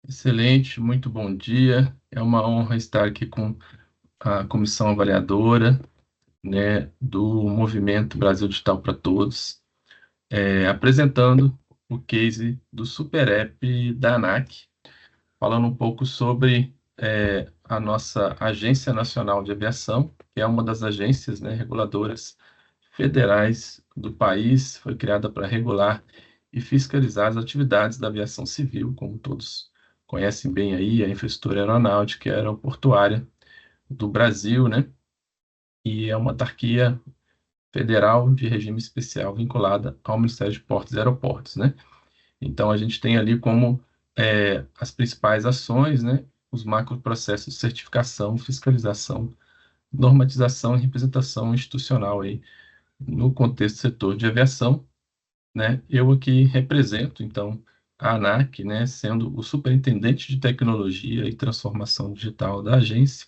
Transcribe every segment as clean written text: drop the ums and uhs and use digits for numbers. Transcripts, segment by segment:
Excelente, muito bom dia. É uma honra estar aqui com a comissão avaliadora, né, do Movimento Brasil Digital para Todos, apresentando o case do Super App da ANAC, falando um pouco sobre a nossa Agência Nacional de Aviação, que é uma das agências, né, reguladoras federais do país, foi criada para regular e fiscalizar as atividades da aviação civil, como todos conhecem bem aí, a infraestrutura aeronáutica e aeroportuária do Brasil, né? E é uma autarquia federal de regime especial vinculada ao Ministério de Portos e Aeroportos, né? Então a gente tem ali como as principais ações, né? Os macroprocessos de certificação, fiscalização, normatização e representação institucional aí no contexto do setor de aviação, né? Eu aqui represento, então, a ANAC, né, sendo o superintendente de tecnologia e transformação digital da agência,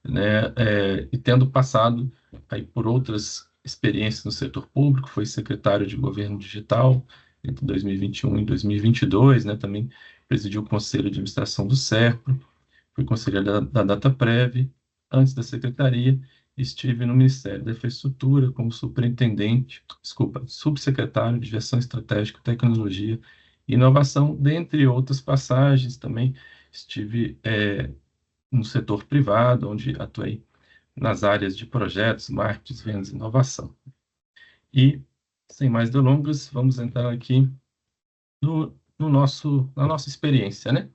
né, e tendo passado aí por outras experiências no setor público, foi secretário de governo digital entre 2021 e 2022, né, também presidiu o conselho de administração do SERPRO, fui conselheiro da Dataprev. Antes da secretaria, estive no Ministério da Infraestrutura como superintendente, desculpa, subsecretário de Gestão Estratégica, Tecnologia e Inovação, dentre outras passagens. Também estive no setor privado, onde atuei nas áreas de projetos, marketing, vendas e inovação. E, sem mais delongas, vamos entrar aqui na nossa experiência, né?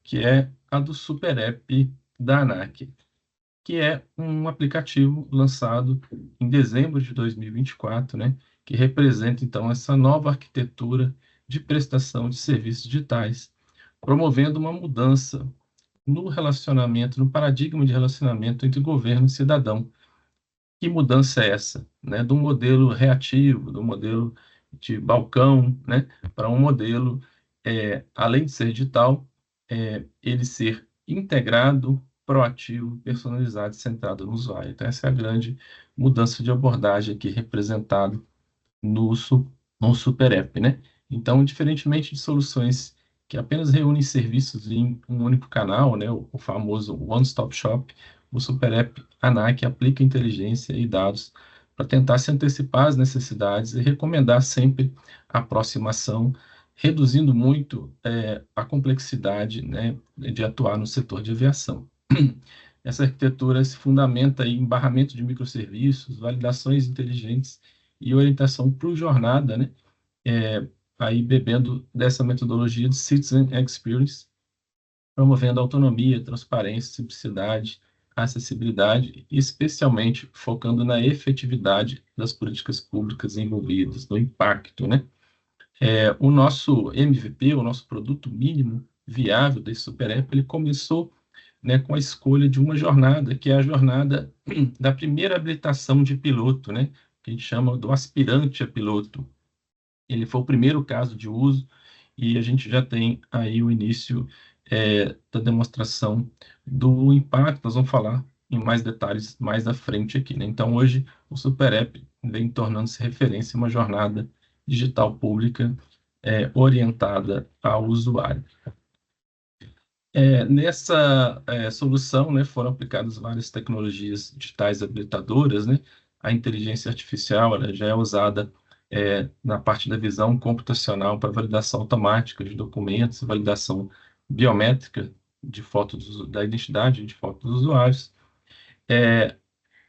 Que é a do Super App da ANAC, que é um aplicativo lançado em dezembro de 2024, né, que representa então essa nova arquitetura de prestação de serviços digitais, promovendo uma mudança no relacionamento, no paradigma de relacionamento entre governo e cidadão. Que mudança é essa, né, do modelo reativo, do modelo de balcão, né, para um modelo, além de ser digital, ele ser integrado, proativo, personalizado e centrado no usuário. Então, essa é a grande mudança de abordagem aqui representada no, no Super App, né? Então, diferentemente de soluções que apenas reúnem serviços em um único canal, né, o famoso One-Stop Shop, o Super App ANAC aplica inteligência e dados para tentar se antecipar às necessidades e recomendar sempre a aproximação, reduzindo muito a complexidade, né, de atuar no setor de aviação. Essa arquitetura se fundamenta em barramento de microserviços, validações inteligentes e orientação por jornada, né? Aí bebendo dessa metodologia de Citizen Experience, promovendo autonomia, transparência, simplicidade, acessibilidade e especialmente focando na efetividade das políticas públicas envolvidas, no impacto, né? O nosso MVP, o nosso produto mínimo viável desse Super App, ele começou, né, com a escolha de uma jornada, que é a jornada da primeira habilitação de piloto, né, que a gente chama do aspirante a piloto. Ele foi o primeiro caso de uso e a gente já tem aí o início da demonstração do impacto. Nós vamos falar em mais detalhes mais à frente aqui, né? Então, hoje, o Super App vem tornando-se referência em uma jornada digital pública orientada ao usuário. Nessa solução, né, foram aplicadas várias tecnologias digitais habilitadoras, né? A inteligência artificial, ela já é usada na parte da visão computacional para validação automática de documentos, validação biométrica de da identidade de foto dos usuários. É,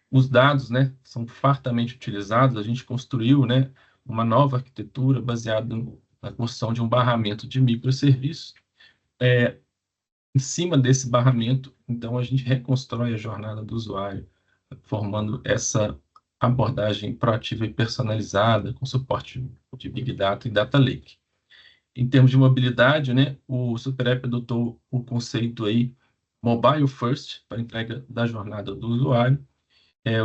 os dados, né, são fartamente utilizados. A gente construiu, né, uma nova arquitetura baseada na construção de um barramento de microserviços. Em cima desse barramento, então, a gente reconstrói a jornada do usuário, formando essa abordagem proativa e personalizada, com suporte de Big Data e Data Lake. Em termos de mobilidade, né, o Super App adotou o conceito aí Mobile First para a entrega da jornada do usuário.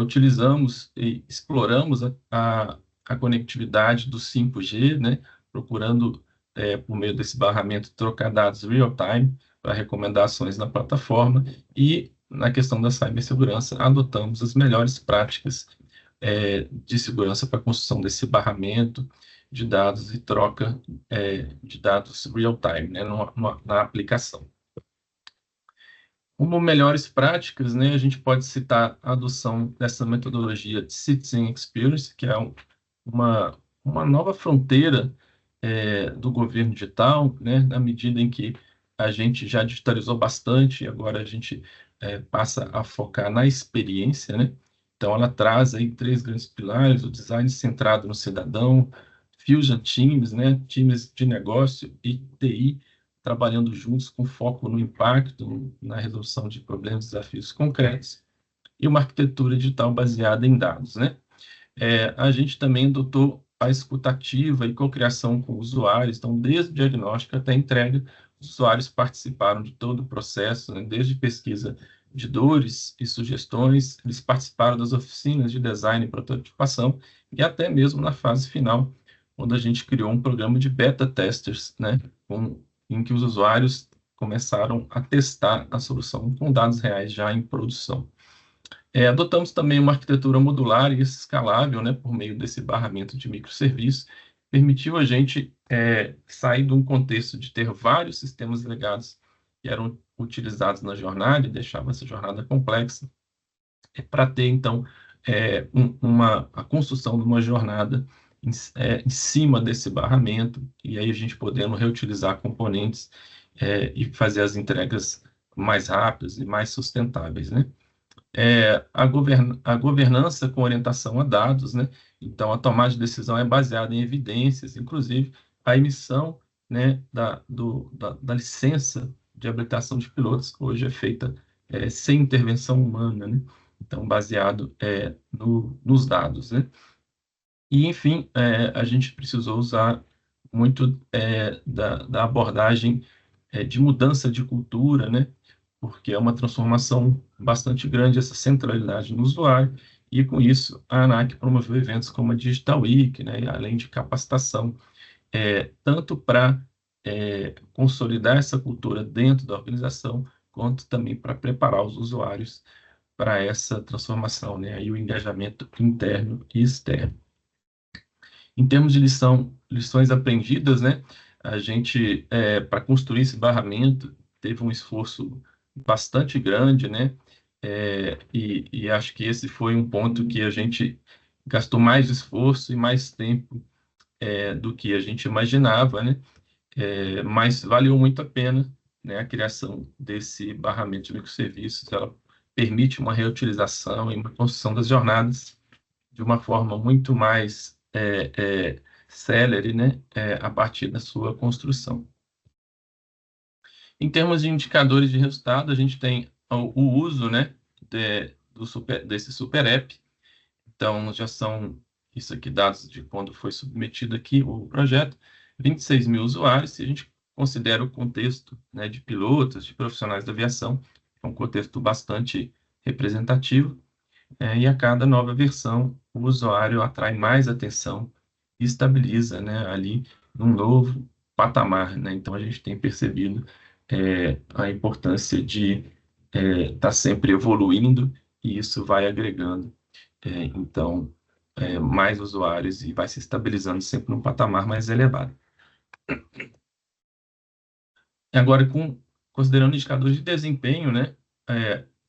Utilizamos e exploramos a conectividade do 5G, né, procurando, por meio desse barramento, trocar dados real-time para recomendações na plataforma. E, na questão da cibersegurança, adotamos as melhores práticas de segurança para a construção desse barramento, de dados e troca de dados real-time, né, na aplicação. Como melhores práticas, né, a gente pode citar a adoção dessa metodologia de Citizen Experience, que é uma nova fronteira do governo digital, né, na medida em que a gente já digitalizou bastante, agora a gente passa a focar na experiência, né? Então, ela traz aí três grandes pilares: o design centrado no cidadão, Fusion Teams, né, times de negócio e TI, trabalhando juntos com foco no impacto, na resolução de problemas e desafios concretos, e uma arquitetura digital baseada em dados, né? A gente também adotou a escutativa e cocriação com usuários, então, desde o diagnóstico até a entrega, os usuários participaram de todo o processo, né? Desde pesquisa de dores e sugestões, eles participaram das oficinas de design e prototipação, e até mesmo na fase final, onde a gente criou um programa de beta testers, né? Em que os usuários começaram a testar a solução com dados reais já em produção. Adotamos também uma arquitetura modular e escalável, né, por meio desse barramento de microserviços, permitiu a gente sair de um contexto de ter vários sistemas legados que eram utilizados na jornada e deixava essa jornada complexa, para ter, então, a construção de uma jornada em cima desse barramento, e aí a gente podendo reutilizar componentes e fazer as entregas mais rápidas e mais sustentáveis, né? A governança com orientação a dados, né? Então, a tomada de decisão é baseada em evidências, inclusive a emissão, né, da licença de habilitação de pilotos hoje é feita sem intervenção humana, né? Então, baseado nos dados, né? E, enfim, a gente precisou usar muito da abordagem de mudança de cultura, né? Porque é uma transformação bastante grande essa centralidade no usuário, e com isso a ANAC promoveu eventos como a Digital Week, né? Além de capacitação, tanto para consolidar essa cultura dentro da organização, quanto também para preparar os usuários para essa transformação, né? E o engajamento interno e externo. Em termos de lições aprendidas, né, a gente, para construir esse barramento, teve um esforço bastante grande, né, e acho que esse foi um ponto que a gente gastou mais esforço e mais tempo do que a gente imaginava, né, mas valeu muito a pena, né, a criação desse barramento de microserviços. Ela permite uma reutilização e uma construção das jornadas de uma forma muito mais célere, né, a partir da sua construção. Em termos de indicadores de resultado, a gente tem o uso, né, desse super app. Então, já são, isso aqui, dados de quando foi submetido aqui o projeto, 26 mil usuários. Se a gente considera o contexto, né, de pilotos, de profissionais da aviação, é um contexto bastante representativo. E a cada nova versão, o usuário atrai mais atenção e estabiliza, né, ali num novo patamar, né? Então, a gente tem percebido a importância de estar sempre evoluindo, e isso vai agregando, então, mais usuários, e vai se estabilizando sempre num patamar mais elevado. Agora, considerando indicadores de desempenho, né,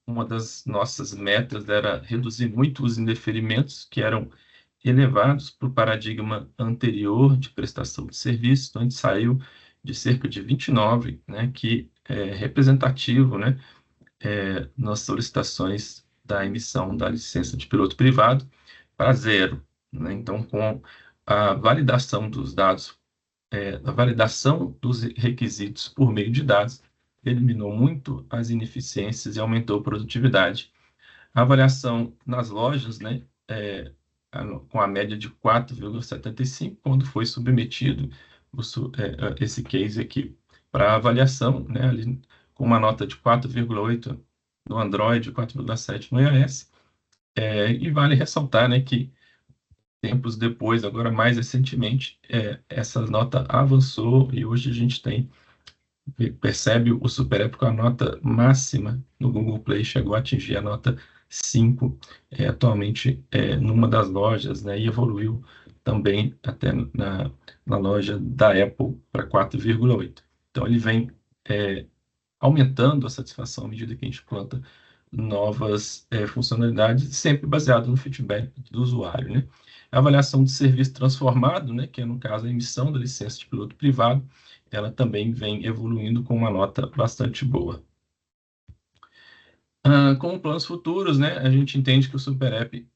uma das nossas metas era reduzir muito os indeferimentos, que eram elevados para o paradigma anterior de prestação de serviço. Então, a gente saiu de cerca de 29, né, que é representativo, né, nas solicitações da emissão da licença de piloto privado, para zero, né? Então, com a validação dos dados, a validação dos requisitos por meio de dados, eliminou muito as ineficiências e aumentou a produtividade. A avaliação nas lojas, né, com a média de 4,75, quando foi submetido esse case aqui para avaliação, né, ali, com uma nota de 4,8 no Android, 4,7 no iOS. E vale ressaltar, né, que tempos depois, agora mais recentemente, essa nota avançou, e hoje a gente percebe o Super App com a nota máxima no Google Play, chegou a atingir a nota 5, atualmente numa das lojas, né, e evoluiu também até na loja da Apple para 4,8. Então, ele vem aumentando a satisfação à medida que a gente planta novas funcionalidades, sempre baseado no feedback do usuário, né? A avaliação de serviço transformado, né, que é, no caso, a emissão da licença de piloto privado, ela também vem evoluindo com uma nota bastante boa. Com planos futuros, né, a gente entende que o Super App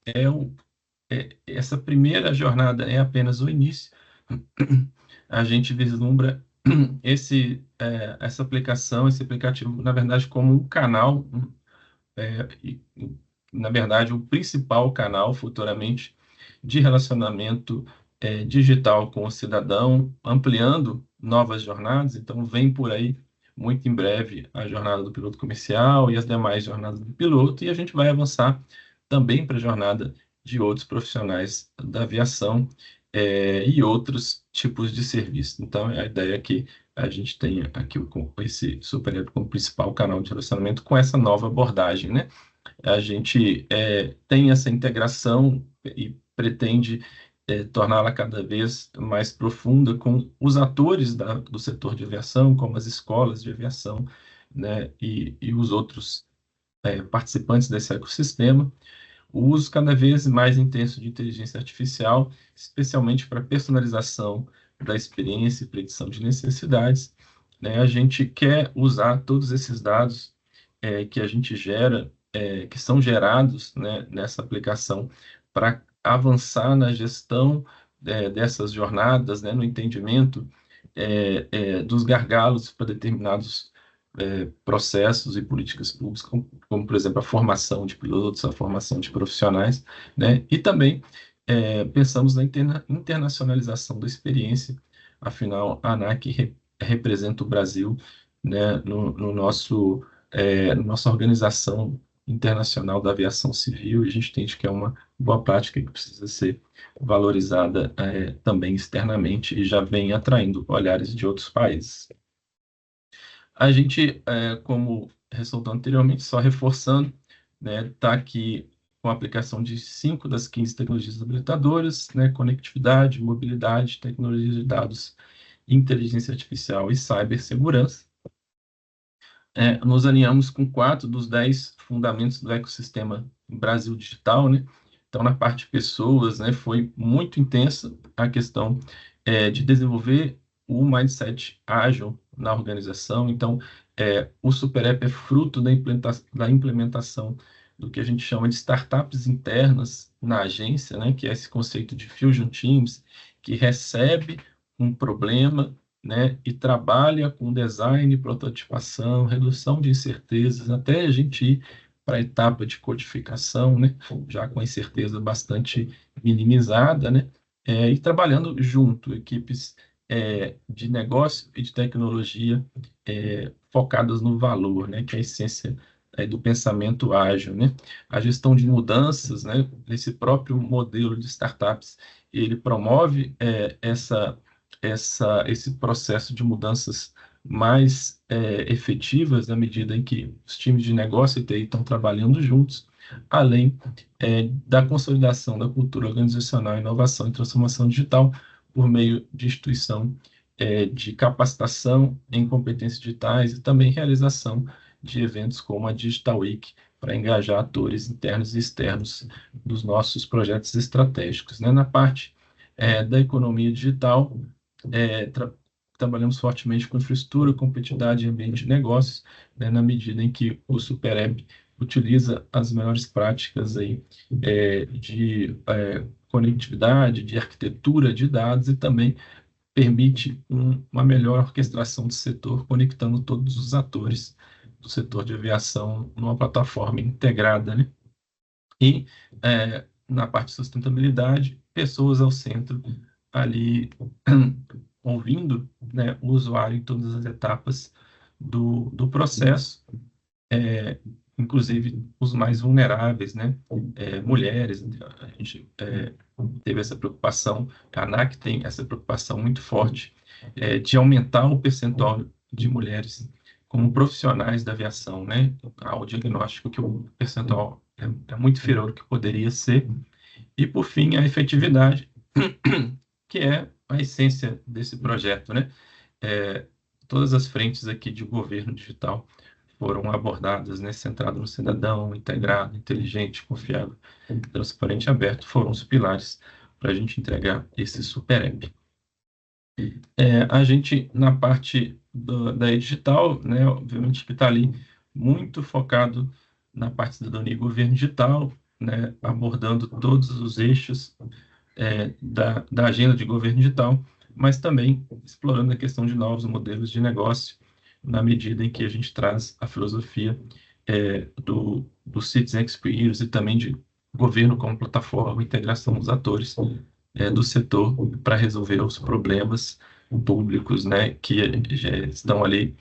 essa primeira jornada é apenas o início. A gente vislumbra essa aplicação, esse aplicativo, na verdade, como um canal, e, na verdade, o principal canal futuramente de relacionamento digital com o cidadão, ampliando novas jornadas. Então, vem por aí, muito em breve, a jornada do piloto comercial e as demais jornadas do piloto, e a gente vai avançar também para a jornada de outros profissionais da aviação e outros tipos de serviço. Então, a ideia é que a gente tenha aqui esse Super App como principal canal de relacionamento com essa nova abordagem, né? A gente tem essa integração e pretende torná-la cada vez mais profunda com os atores do setor de aviação, como as escolas de aviação, né, e os outros participantes desse ecossistema. O uso cada vez mais intenso de inteligência artificial, especialmente para personalização da experiência e predição de necessidades, né? A gente quer usar todos esses dados que a gente gera, que são gerados, né, nessa aplicação, para avançar na gestão dessas jornadas, né, no entendimento dos gargalos para determinados processos e políticas públicas, como, por exemplo, a formação de pilotos, a formação de profissionais, né? E também pensamos na internacionalização da experiência. Afinal, a ANAC representa o Brasil, né, no nossa organização internacional da aviação civil, e a gente entende que é uma boa prática que precisa ser valorizada também externamente e já vem atraindo olhares de outros países. A gente, como ressaltou anteriormente, só reforçando, né, está aqui com a aplicação de 5 das 15 tecnologias habilitadoras, né, conectividade, mobilidade, tecnologia de dados, inteligência artificial e cibersegurança. Nos alinhamos com 4 dos 10 fundamentos do ecossistema Brasil Digital, né? Então, na parte de pessoas, né, foi muito intensa a questão de desenvolver o mindset ágil na organização. Então, o Super App é fruto da implementação do que a gente chama de startups internas na agência, né, que é esse conceito de Fusion Teams, que recebe um problema, né, e trabalha com design, prototipação, redução de incertezas, até a gente ir para a etapa de codificação, né, já com a incerteza bastante minimizada, né, e trabalhando junto, equipes de negócio e de tecnologia focadas no valor, né, que é a essência do pensamento ágil, né? A gestão de mudanças, né, nesse próprio modelo de startups, ele promove esse processo de mudanças mais efetivas na medida em que os times de negócio e TI estão trabalhando juntos, além da consolidação da cultura organizacional, inovação e transformação digital por meio de instituição de capacitação em competências digitais e também realização de eventos como a Digital Week para engajar atores internos e externos dos nossos projetos estratégicos, né? Na parte da economia digital, trabalhamos fortemente com infraestrutura, competitividade e ambiente de negócios, né, na medida em que o Super App utiliza as melhores práticas aí, de conectividade, de arquitetura de dados e também permite uma melhor orquestração do setor, conectando todos os atores do setor de aviação numa plataforma integrada, né? E na parte de sustentabilidade, pessoas ao centro, ali ouvindo, né, o usuário em todas as etapas do processo, inclusive os mais vulneráveis, né, mulheres. A gente teve essa preocupação, a ANAC tem essa preocupação muito forte de aumentar o percentual de mulheres como profissionais da aviação, né, ao diagnóstico que o percentual é muito inferior ao que poderia ser. E, por fim, a efetividade. que é a essência desse projeto, né? É, todas as frentes aqui de governo digital foram abordadas, né? Centrado no cidadão, integrado, inteligente, confiável, transparente e aberto, foram os pilares para a gente entregar esse super app. A gente, na parte da digital, né, obviamente que está ali muito focado na parte da cidadania e governo digital, né, abordando todos os eixos da agenda de governo digital, mas também explorando a questão de novos modelos de negócio, na medida em que a gente traz a filosofia do Citizen Experience e também de governo como plataforma, integração dos atores do setor para resolver os problemas públicos, né, que já estão ali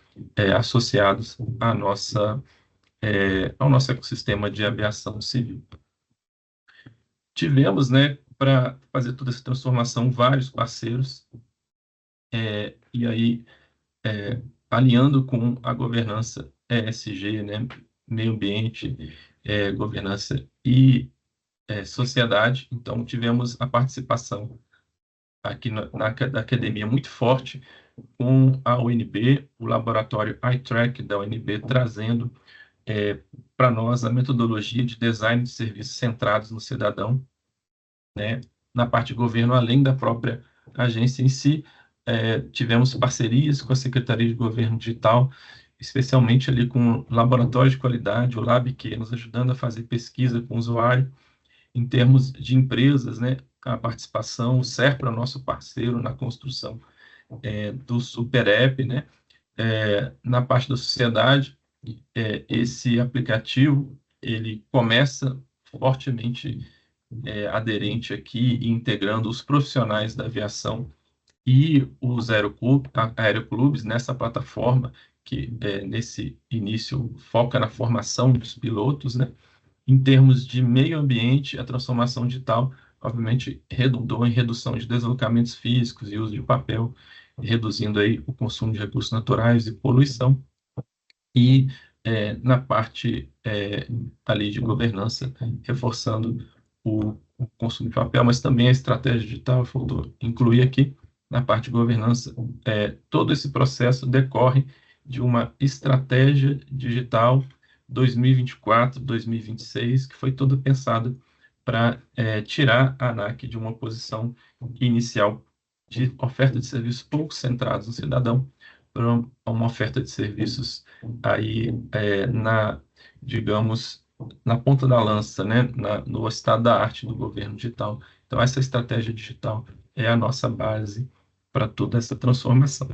associados ao nosso ecossistema de aviação civil. Tivemos, né, para fazer toda essa transformação, vários parceiros, e aí alinhando com a governança ESG, né, meio ambiente, governança e sociedade. Então, tivemos a participação aqui da academia muito forte com a UNB, o laboratório iTrack da UNB, trazendo para nós a metodologia de design de serviços centrados no cidadão, né, na parte de governo, além da própria agência em si. Tivemos parcerias com a Secretaria de Governo Digital, especialmente ali com o Laboratório de Qualidade, o Lab, que nos ajudando a fazer pesquisa com o usuário. Em termos de empresas, né, a participação, o Serpro é nosso parceiro na construção do Super App, né? Na parte da sociedade, esse aplicativo ele começa fortemente aderente aqui, integrando os profissionais da aviação e os aeroclubes nessa plataforma, que nesse início foca na formação dos pilotos, né? Em termos de meio ambiente, a transformação digital, obviamente, redundou em redução de deslocamentos físicos e uso de papel, reduzindo aí o consumo de recursos naturais e poluição. E na parte ali de governança, reforçando o consumo de papel, mas também a estratégia digital, faltou incluir aqui na parte de governança. Todo esse processo decorre de uma estratégia digital 2024-2026, que foi toda pensada para tirar a ANAC de uma posição inicial de oferta de serviços pouco centrados no cidadão para uma oferta de serviços aí digamos, na ponta da lança, né, no estado da arte do governo digital. Então, essa estratégia digital é a nossa base para toda essa transformação.